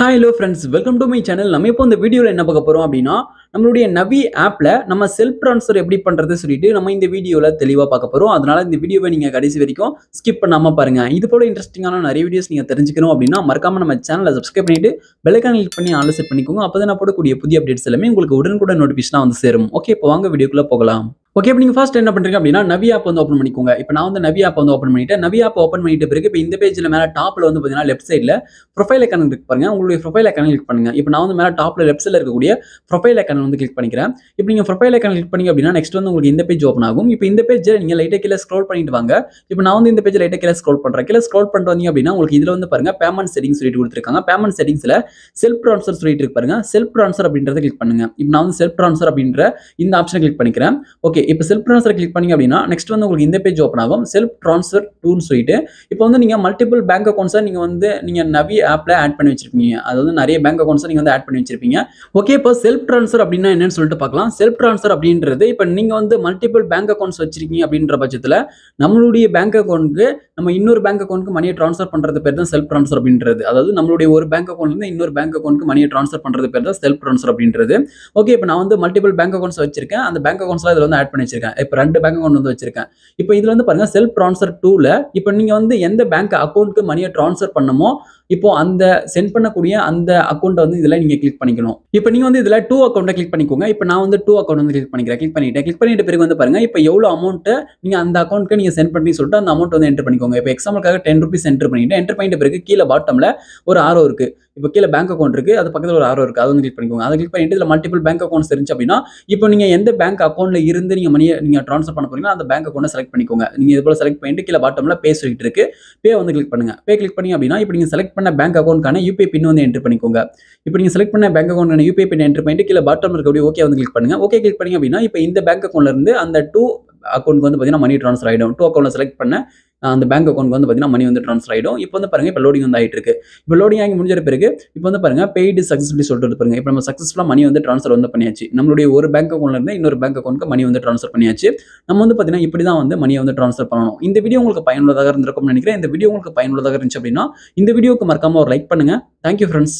Hi hello friends, welcome to my channel. நம்ம இப்போ இந்த வீடியோல என்ன பார்க்க போறோம் அப்படின்னா நம்மளுடைய நவி ஆப்ல நம்ம செல்ஃப் ட்ரான்ஸ்ஃபர் எப்படி பண்றது சொல்லிட்டு நம்ம இந்த வீடியோல தெளிவா பார்க்க போறோம். அதனால இந்த வீடியோவை நீங்க கடைசி வரைக்கும் ஸ்கிப் பண்ணாம பாருங்க. இது போல இன்ட்ரஸ்டிங்கான நிறைய வீடியோஸ் நீங்க தெரிஞ்சுக்கணும் அப்படின்னா மறக்காம நம்ம சேனலை சப்ஸ்கிரைப் பண்ணிட்டு பெல் ஐகானை கிளிக் பண்ணி ஆல் செட் பண்ணிக்கோங்க. அப்பதான் நான் போடக்கூடிய புதிய அப்டேட்ஸ் எல்லாமே உங்களுக்கு உடனுக்குடன் நோட்டிஃபிகேஷனா வந்து சேரும். ஓகே, இப்போ வாங்க வீடியோக்குள்ள போகலாம். ஓகே, இப்போ நீங்க ஃபர்ஸ்ட் என்ன பண்றீங்க அப்படின்னா நவி ஆப் வந்து ஓப்பன் பண்ணிக்கோங்க. இப்போ நான் வந்து நவி ஆப் வந்து ஓப்பன் பண்ணிட்டேன். நவி ஆப் ஓப்பன் பண்ணிட்ட பிறகு இப்போ இந்த பேஜ்ல மேல டாப்ல வந்து பாத்தீங்கன்னா லெஃப்ட் சைடுல ப்ரொஃபைல் ஐகான் கிளிக் பண்ணுங்க. உங்களுடைய ப்ரொஃபைல் ஐகானை கிளிக் பண்ணுங்க. இப்போ நான் வந்து மேல டாப்ல லெஃப்ட் சைடுல இருக்கக்கூடிய ப்ரொஃபைல் ஐகான் வந்து கிளிக் பண்ணிக்கிறேன். இப்போ நீங்க ப்ரொஃபைல் ஐகான் கிளிக் பண்ணீங்க அப்படின்னா நெக்ஸ்ட் வந்து உங்களுக்கு இந்த பேஜ் ஓப்பன் ஆகும். இப்போ இந்த பேஜ்ல நீங்க லைட்டா கீழ ஸ்க்ரோல் பண்ணிட்டு வாங்க. இப்போ நான் வந்து இந்த பேஜ் லைட்டா கீழ ஸ்க்ரோல் பண்றேன். கீழ ஸ்க்ரோல் பண்ணிட்டு வந்தீங்க அப்படின்னா உங்களுக்கு இதுல வந்து பாருங்க பேமெண்ட் செட்டிங்ஸ் சொல்லிட்டு கொடுத்திருக்காங்க. பேமெண்ட் செட்டிங்ஸ்ல செல்ஃப் ட்ரான்ஸ்ஃபர் சொல்லிட்டு இருக்கு பாருங்க. செல்ஃப் ட்ரான்ஸ்ஃபர் அப்படின்றத கிளிக் பண்ணுங்க. இப்போ நான் வந்து செல்ஃப் ட்ரான்ஸ்ஃபர் அப்படின்ற இந்த ஆப்ஷனை கிளிக் பண்ணிக்கிறேன். ஓகே, இப்போ செல்ஃப் ட்ரான்ஸ்ஃபர் கிளிக் பண்ணீங்க அப்படின்னா நெக்ஸ்ட் வந்து உங்களுக்கு இந்த பேஜ் ஓப்பன் ஆகும். செல்ஃப் ட்ரான்ஸ்ஃபர் டூன்னு சொல்லிட்டு இப்போ வந்து நீங்க மல்டிபிள் பேங்க் அக்கௌண்ட்ஸை நீங்க நவி ஆப்ல ஆட் பண்ணி வச்சிருப்பீங்க. அதாவது நிறைய பேங்க் அக்கௌண்ட்ஸை நீங்க வந்து ஆட் பண்ணி வச்சிருப்பீங்க. ஓகே, இப்போ செல்ஃப் ட்ரான்ஸ்ஃபர் அப்படின்னா என்னன்னு சொல்லிட்டு பார்க்கலாம். செல்ஃப் ட்ரான்ஸ்ஃபர் அப்படின்றது இப்போ நீங்க வந்து மல்டிபிள் பேங்க் அக்கௌண்ட்ஸ் வச்சிருக்கீங்க அப்படின்ற பட்சத்தில் நம்மளுடைய பேங்க் அக்கௌண்ட்க்கு நம்ம இன்னொரு பேங்க் அக்கௌண்ட்க்கு மணியை ட்ரான்ஸ்ஃபர் பண்றது பேர் தான் செல்ஃப் ட்ரான்ஸ்ஃபர் அப்படின்றது. அதாவது நம்மளுடைய ஒரு பேங்க் அக்கௌண்ட்ல இன்னொரு பேங்க் அக்கௌண்ட்க்கு மணியை ட்ரான்ஸ்ஃபர் பண்றது பேர் தான் செல்ஃப் ட்ரான்ஸ்ஃபர் அப்படின்றது. ஓகே, இப்போ நான் வந்து மல்டிபிள் பேங்க் அக்கௌண்ட்ஸ் வச்சிருக்கேன். அந்த பேங்க் அக்கௌண்ட்ஸ்லாம் இதுல வந்து ஆட் பண்ணி வச்சிருக்கேன். இப்போ 2 பேங்க் அக்கௌண்ட் வந்து வச்சிருக்கேன். இப்போ இதுல வந்து பாருங்க செல்ஃப் ட்ரான்ஸ்ஃபர் 2ல இப்போ நீங்க வந்து எந்த பேங்க் அக்கௌண்ட்க்கு மணியை ட்ரான்ஸ்ஃபர் பண்ணணுமோ இப்போ அந்த சென்ட் பண்ணக்கூடிய அந்த அக்கௌண்ட் வந்து இதுல நீங்க கிளிக் பண்ணிக்கணும். இப்போ நீங்க வந்து இதுல 2 அக்கௌண்ட்டை கிளிக் பண்ணிக்கோங்க. இப்போ நான் வந்து 2 அக்கௌண்ட் வந்து கிளிக் பண்ணிக்கிறேன். கிளிக் பண்ணிட்ட பிறகு வந்து பாருங்க இப்போ எவ்வளவு அமௌண்ட் நீங்க அந்த அக்கௌண்ட்க்கு நீங்க சென்ட் பண்ணி சொல்லிட்டு அந்த அமௌண்ட் வந்து என்டர் பண்ணிக்கோங்க. இப்போ எக்ஸாம்பிளுக்காக 10 ரூபீஸ் என்டர் பண்ணிட்ட பிறகு கீழே பாட்டம்ல ஒரு ஆரோ இருக்கு. இப்போ கீழே பேங்க் அக்கௌண்ட் இருக்கு, அது பக்கத்துல ஒரு ஆரோ இருக்கு, அதை வந்து கிளிக் பண்ணிக்கோங்க. அதை கிளிக் பண்ணிட்டு இதுல மல்டிபிள் பேங்க் அக்கௌண்ட்ஸ் இருந்துச்சு அப்படின்னா இப்போ நீங்க எந்த பேங்க் அக்கௌண்ட்ல இருந்து நீங்க மணியை நீங்க ட்ரான்ஸ்ஃபர் பண்ண போறீங்களோ அந்த பேங்க் அக்கௌண்ட்டை செலக்ட் பண்ணிக்கோங்க. நீங்க இது போல செலக்ட் பண்ணிட்டு கீழே பாட்டம்ல பே சொல்லிட்டு இருக்கு, பே வந்து கிளிக் பண்ணுங்க. பே கிளிக் பண்ணி அப்படின்னா இப்போ நீங்க செலக்ட் பண்ண பேங்க் அக்கௌண்ட்கான யூபிஐ பின் வந்து என்டர் பண்ணிக்கோங்க. இப்போ நீங்க செலக்ட் பண்ண பேங்க் அக்கௌண்ட்கான யூபிஐ பின் என்டர் பண்ணிட்டு கீழே பாட்டம்ல இருக்கக்கூடிய ஓகே வந்து கிளிக் பண்ணுங்க. ஓகே கிளிக் பண்ணீங்க அப்படின்னா இப்போ இந்த பேங்க் அக்கௌண்ட்ல இருந்து அந்த 2 அக்கௌண்ட்க்கு வந்து பாத்தீங்கன்னா மணி ட்ரான்ஸ்ஃபர் ஆயிடும். 2 அக்கௌண்ட்ல செலக்ட் பண்ண அந்த பேங்க் அக்கௌண்ட்க்கு வந்து பாத்தீங்கன்னா மணி வந்து ட்ரான்ஸ்ஃபர் ஆயிடும். இப்போ வந்து பாருங்க இப்போ லோடிங் வந்து ஆயிட்டு இருக்கு. இப்போ லோடிங் ஆகி முடிஞ்ச பிறகு இப்போ வந்து பாருங்க பெய்டு சக்சஸ்ஃபுல்லி சொல்லிட்டு பாருங்க. இப்போ நம்ம சக்சஸ்ஃபுல்லா மணி வந்து ட்ரான்ஸ்ஃபர் வந்து பண்ணியாச்சு. நம்மளுடைய ஒரு பேங்க் அக்கௌண்ட்ல இருந்து இன்னொரு பேங்க் அக்கௌண்ட்க்கு மணி வந்து ட்ரான்ஸ்ஃபர் பண்ணியாச்சு. நம்ம வந்து பாத்தீங்கன்னா இப்படி தான் வந்து மணியை வந்து ட்ரான்ஸ்ஃபர் பண்ணணும். இந்த வீடியோ உங்களுக்கு பயனுள்ளதாக இருந்திருக்கும்னு நினைக்கிறேன். இந்த வீடியோ உங்களுக்கு பயனுள்ளதாக இருந்துச்சு அப்படின்னா இந்த வீடியோக்கு மறக்காம ஒரு லைக் பண்ணுங்க. Thank you friends.